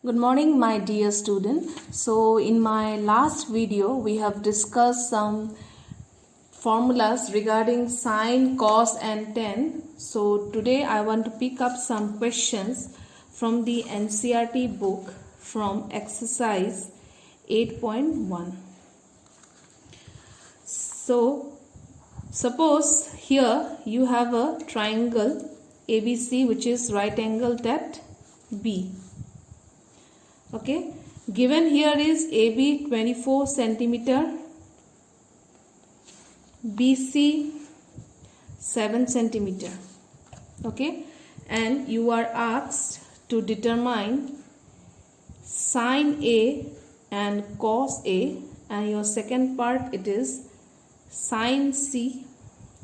Good morning, my dear student. So in my last video we have discussed some formulas regarding sine, cos and tan. So today I want to pick up some questions from the NCERT book from exercise 8.1. So suppose here you have a triangle ABC which is right angled at B. Okay, given here is AB 24 centimeter, BC 7 centimeter. Okay, and you are asked to determine sine A and cos A, and your second part it is sine C,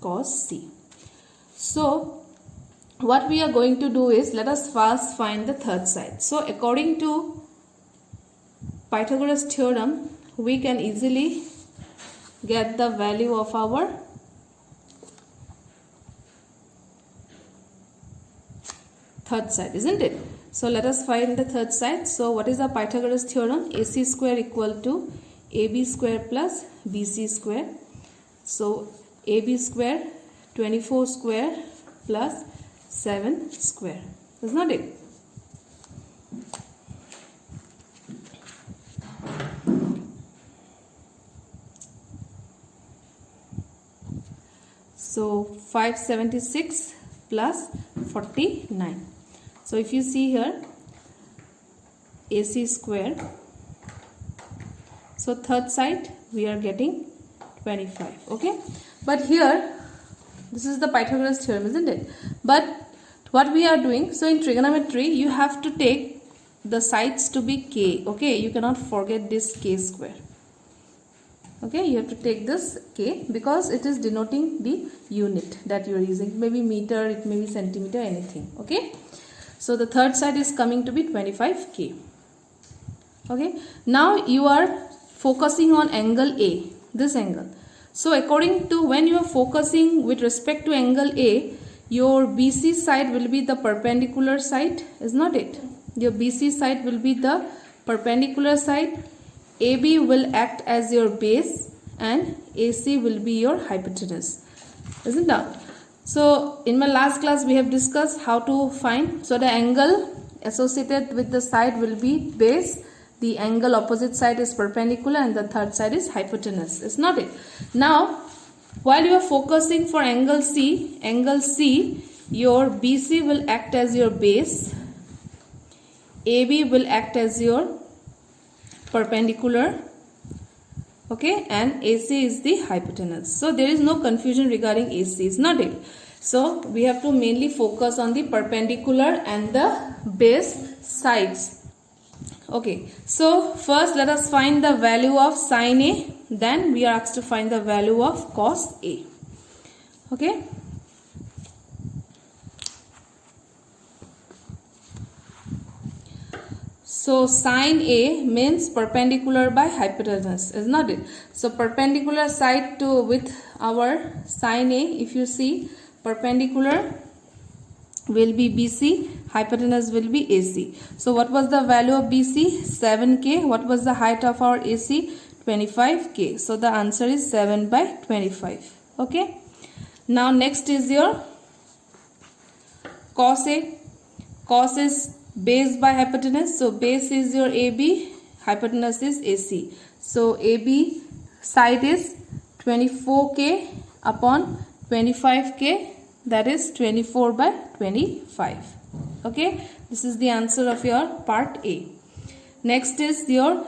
cos C. So what we are going to do is, let us first find the third side. So according to Pythagoras theorem, we can easily get the value of our third side, isn't it? So let us find the third side. So what is the Pythagoras theorem? AC square equal to AB square plus BC square. So AB square 24 square plus 7 square, is not it? So 576 plus 49. So if you see here AC square, so third side we are getting 25. Okay, but here this is the Pythagoras theorem, isn't it? But what we are doing, so in trigonometry you have to take the sides to be k. Okay, you cannot forget this k square. Okay, you have to take this k because it is denoting the unit that you are using. It may be meter, it may be centimeter, anything. Okay, so the third side is coming to be 25k. Okay, now you are focusing on angle A, this angle. So according to, when you are focusing with respect to angle A, your BC side will be the perpendicular side, is not it? Your BC side will be the perpendicular side. AB will act as your base and AC will be your hypotenuse, isn't it? So in my last class we have discussed how to find, so the angle associated with the side will be base, the angle opposite side is perpendicular, and the third side is hypotenuse, is not it? Now while you are focusing for angle C, your BC will act as your base, AB will act as your perpendicular, okay, and AC is the hypotenuse. So there is no confusion regarding AC, is not it? So we have to mainly focus on the perpendicular and the base sides. Okay, so first let us find the value of sine A, then we are asked to find the value of cos A. Okay, so sine A means perpendicular by hypotenuse, is not it? So perpendicular side to with our sine A, if you see, perpendicular will be BC, hypotenuse will be AC. So what was the value of BC? 7k. What was the height of our AC? 25k. So the answer is 7 by 25. Okay. Now next is your cos A. Cos is base by hypotenuse, so base is your AB, hypotenuse is AC. So AB side is 24k upon 25k, that is 24 by 25. Okay, this is the answer of your part A. Next is your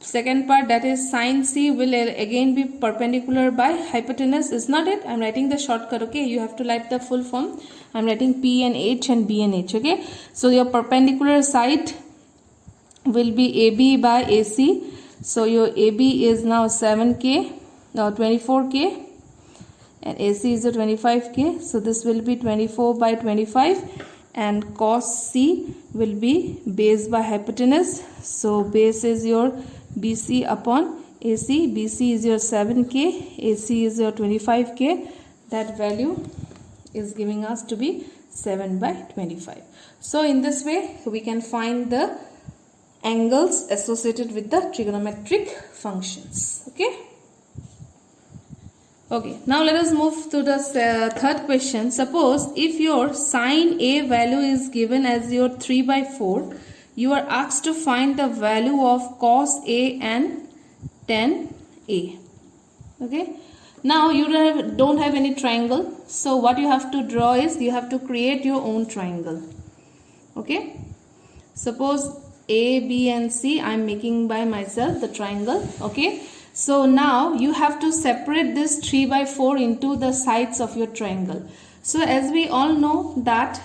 second part, that is sine C will again be perpendicular by hypotenuse, is not it? I am writing the shortcut. Okay, you have to write the full form. I am writing P and H and B and H. Okay, so your perpendicular side will be AB by AC. So your AB is now 7k, now 24k, and AC is a 25k. So this will be 24 by 25, and cos C will be base by hypotenuse. So base is your BC upon AC. BC is your 7k, AC is your 25k. That value is giving us to be 7 by 25. So in this way we can find the angles associated with the trigonometric functions. Okay, now let us move to the third question. Suppose if your sine A value is given as your 3/4, you are asked to find the value of cos A and tan A. Okay, now you don't have any triangle, so what you have to draw is you have to create your own triangle. Okay, suppose A, B and C I am making by myself the triangle. Okay, so now you have to separate this 3/4 into the sides of your triangle. So as we all know that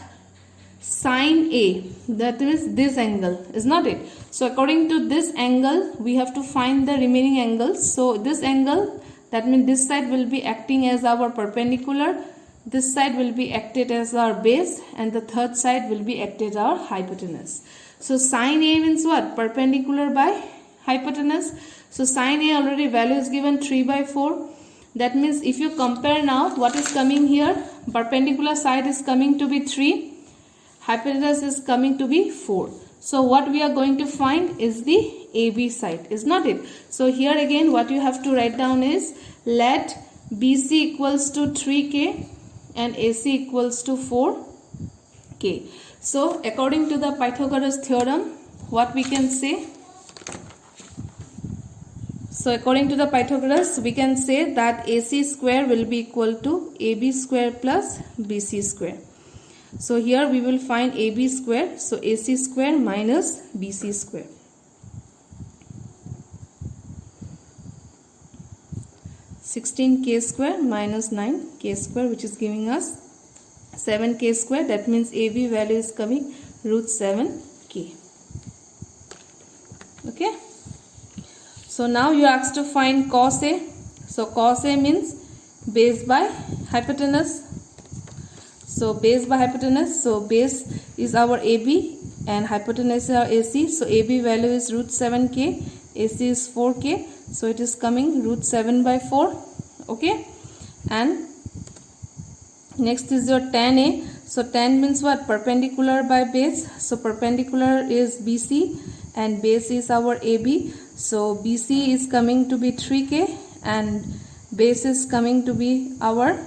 sine A, that is this angle, is not it? So according to this angle we have to find the remaining angles. So this angle, that means this side will be acting as our perpendicular, this side will be acted as our base, and the third side will be acted as our hypotenuse. So sine A means what? Perpendicular by hypotenuse. So sine A already value is given 3/4. That means if you compare now, what is coming here? Perpendicular side is coming to be 3, hypotenuse is coming to be 4. So what we are going to find is the AB side, is not it? So here again what you have to write down is let BC equals to 3K and AC equals to 4K. So according to the Pythagoras theorem, what we can say? So according to the Pythagoras, we can say that AC square will be equal to AB square plus BC square. So here we will find AB square, so AC square minus BC square. (16k square minus 9k square), which is giving us 7k square. That means AB value is coming √7k. Okay. So now you are asked to find cos A. So cos A means base by hypotenuse. So base by hypotenuse. So base is our AB and hypotenuse is our AC. So AB value is √7k. AC is 4k. So it is coming √7/4. Okay. And next is your tan A. So tan means what? Perpendicular by base. So perpendicular is BC and base is our AB. So BC is coming to be 3k and base is coming to be our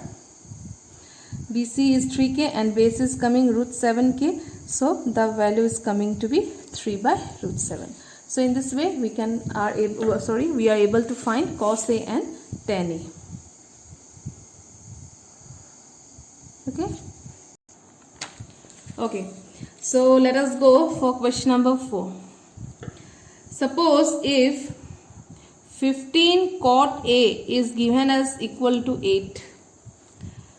BC is 3k and base is coming √7k. So the value is coming to be 3/√7. So in this way we are able to find cos A and tan A. Okay. So let us go for question number 4. Suppose if 15 cot A is given as equal to 8.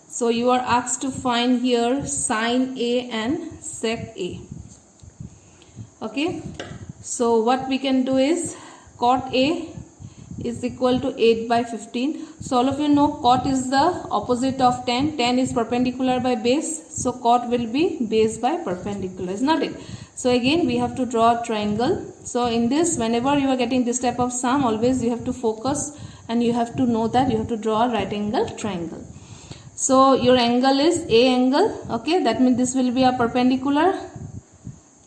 So you are asked to find here sine A and sec A. Okay. So what we can do is cot A is equal to 8/15. So all of you know cot is the opposite of tan. Tan is perpendicular by base. So cot will be base by perpendicular, is not it? So again we have to draw a triangle. So in this, whenever you are getting this type of sum, always you have to focus and you have to know that you have to draw a right angle triangle. So your angle is A angle. Okay, that means this will be a perpendicular.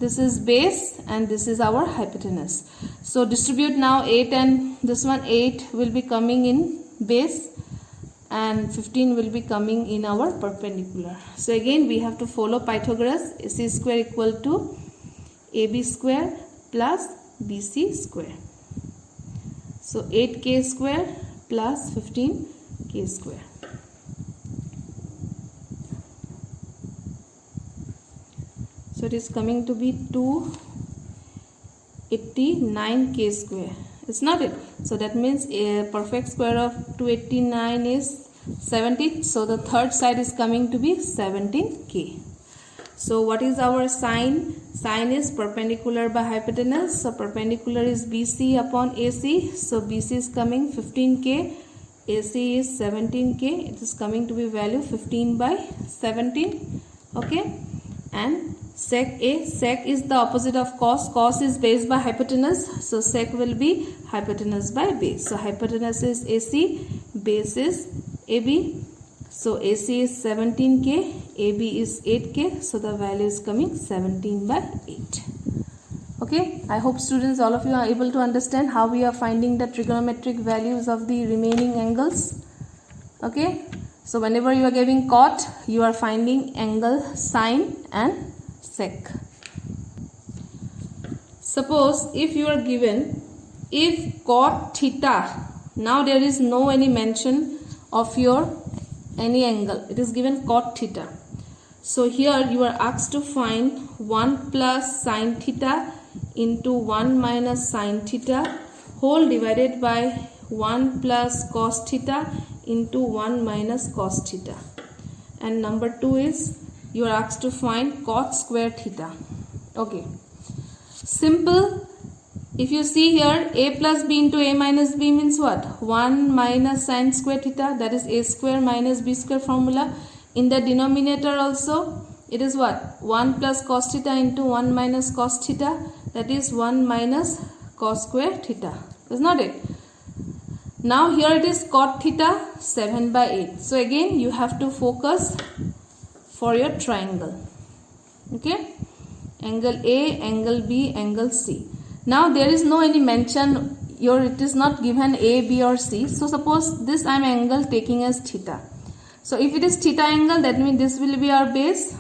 This is base and this is our hypotenuse. So distribute now 8 and this one. 8 will be coming in base and 15 will be coming in our perpendicular. So again we have to follow Pythagoras. AC square equal to AB square plus BC square. So 8k square plus 15k square. So it is coming to be 289k square. It's not it. So that means a perfect square of 289 is 70. So the third side is coming to be 17k. So what is our sine? Sine is perpendicular by hypotenuse. So perpendicular is BC upon AC. So BC is coming 15k. AC is 17k. It is coming to be value 15/17. Okay. And sec A. Sec is the opposite of cos. Cos is base by hypotenuse. So sec will be hypotenuse by base. So hypotenuse is AC. Base is AB. So AC is 17k. AB is 8k. So the value is coming 17/8. Okay, I hope students, all of you are able to understand how we are finding the trigonometric values of the remaining angles. Okay, so whenever you are giving cot, you are finding angle sine and sec. Suppose if you are given, if cot theta, now there is no any mention of your any angle, it is given cot theta. So here you are asked to find 1 plus sine theta into 1 minus sine theta whole divided by 1 plus cos theta into 1 minus cos theta. And number 2 is you are asked to find cot square theta. Okay, simple. If you see here, a plus b into a minus b means what? 1 minus sine square theta, that is a square minus b square formula. In the denominator also, it is what? 1 plus cos theta into 1 minus cos theta, that is 1 minus cos square theta. Is not it? Now here it is cot theta 7 by 8. So again you have to focus for your triangle. Okay? Angle A, angle B, angle C. Now there is no any mention here, it is not given A, B or C. So suppose this I am angle taking as theta. So if it is theta angle, that means this will be our base,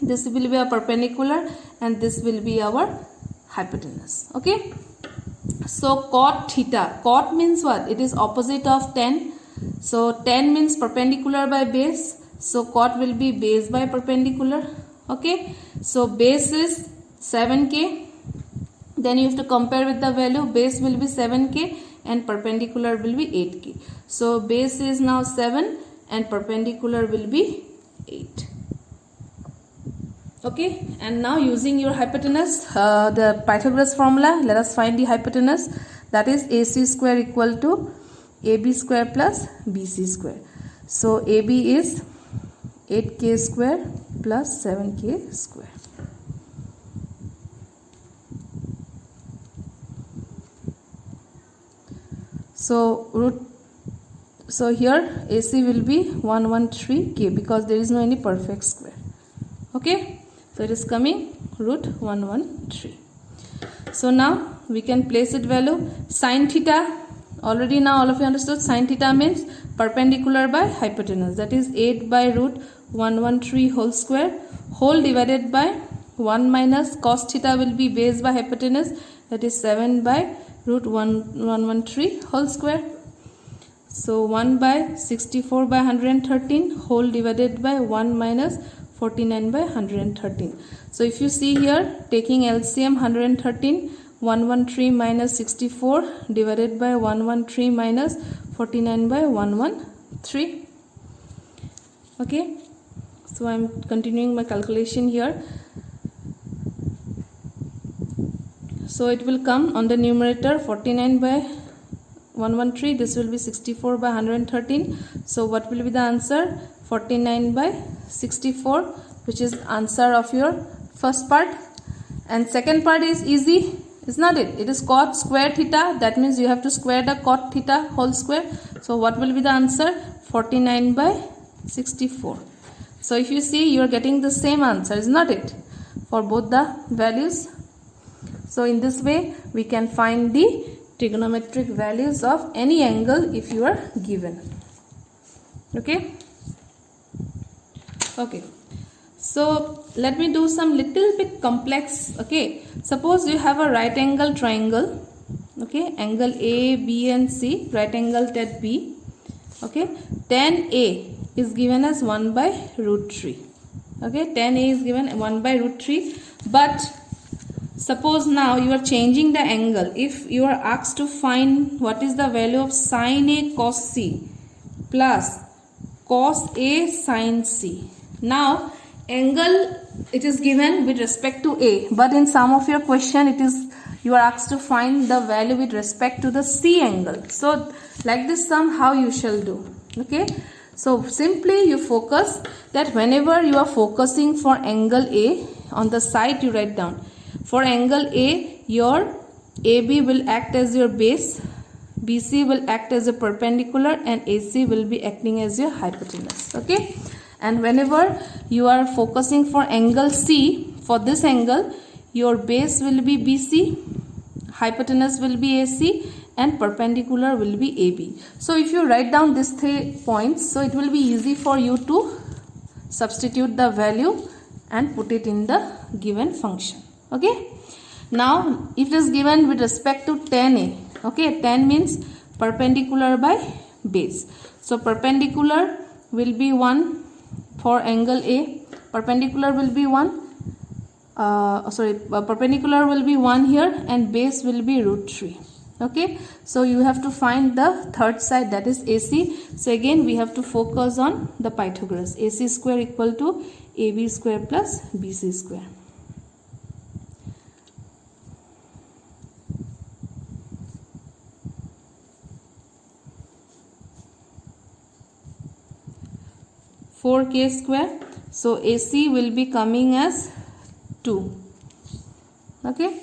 this will be our perpendicular, and this will be our hypotenuse. Okay. So cot theta, cot means what? It is opposite of tan. So tan means perpendicular by base. So cot will be base by perpendicular. Okay. So base is 7k. Then you have to compare with the value. Base will be 7k and perpendicular will be 8k. So base is now 7 and perpendicular will be 8. Okay, and now using your hypotenuse, the Pythagoras formula, let us find the hypotenuse. That is AC square equal to AB square plus BC square. So AB is 8k square plus 7k square. So here AC will be 113k because there is no any perfect square. Okay, so it is coming root 113. So now we can place it value. Sine theta, already now all of you understood, sine theta means perpendicular by hypotenuse, that is 8 by root 113 whole square, whole divided by 1 minus cos theta will be base by hypotenuse, that is 7 by root 113 whole square. So 1 by 64 by 113 whole divided by 1 minus 49 by 113. So if you see here, taking LCM 113, 113 minus 64 divided by 113 minus 49 by 113. Okay, so I am continuing my calculation here. So it will come on the numerator 49 by 113, this will be 64 by 113. So what will be the answer? 49 by 64, which is answer of your first part. And second part is easy, is not it? It is cot square theta, that means you have to square the cot theta whole square. So what will be the answer? 49 by 64. So if you see, you are getting the same answer, is not it? For both the values. So in this way we can find the trigonometric values of any angle if you are given. Okay. Okay. So let me do some little bit complex. Okay. Suppose you have a right angle triangle. Okay. Angle A, B and C. Right angled at B. Okay. Tan A is given as 1 by root 3. Okay. Tan A is given 1 by root 3. But suppose now you are changing the angle. If you are asked to find what is the value of sin A cos C plus cos A sin C. Now angle, it is given with respect to A, but in some of your question it is you are asked to find the value with respect to the C angle. So like this sum how you shall do. Okay, so simply you focus that whenever you are focusing for angle A, on the side you write down, for angle A, your AB will act as your base, BC will act as a perpendicular, and AC will be acting as your hypotenuse. Okay, and whenever you are focusing for angle C, for this angle your base will be BC, hypotenuse will be AC, and perpendicular will be AB. So if you write down these 3 points, so it will be easy for you to substitute the value and put it in the given function. Okay. Now if it is given with respect to tan A, okay, tan means perpendicular by base. So perpendicular will be 1 for angle A, perpendicular will be 1, perpendicular will be 1 here, and base will be √3. Okay, so you have to find the third side, that is AC. So again we have to focus on the Pythagoras. AC square equal to AB square plus BC square. (4k square). So AC will be coming as 2. Okay.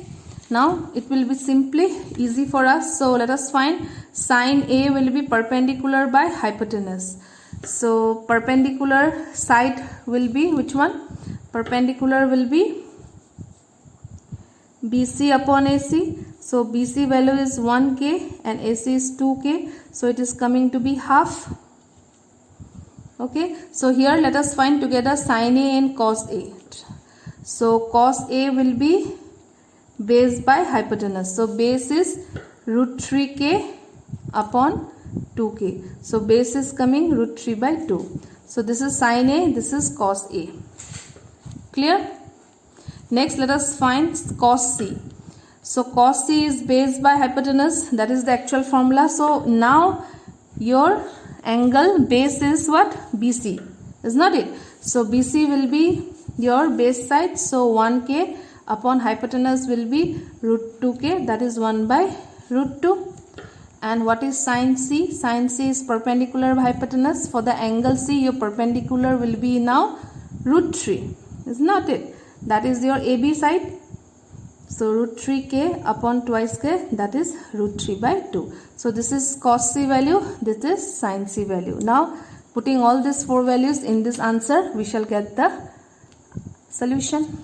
Now it will be simply easy for us. So let us find sine A will be perpendicular by hypotenuse. So perpendicular side will be which one? Perpendicular will be BC upon AC. So BC value is 1k and AC is 2k. So it is coming to be half. Okay. So here let us find together sine A and cos A. So cos A will be base by hypotenuse. So base is √3k upon 2k. So base is coming √3 by 2. So this is sine A, this is cos A. Clear? Next let us find cos C. So cos C is base by hypotenuse, that is the actual formula. So now your angle base is what? BC, is not it? So BC will be your base side. So 1k upon hypotenuse will be √2k, that is 1 by √2. And what is sine C? Sine C is perpendicular by hypotenuse. For the angle C, your perpendicular will be now √3, is not it? That is your AB side. So √3k upon twice k, that is √3 by 2. So this is cos C value, this is sine C value. Now putting all these 4 values in this answer, we shall get the solution.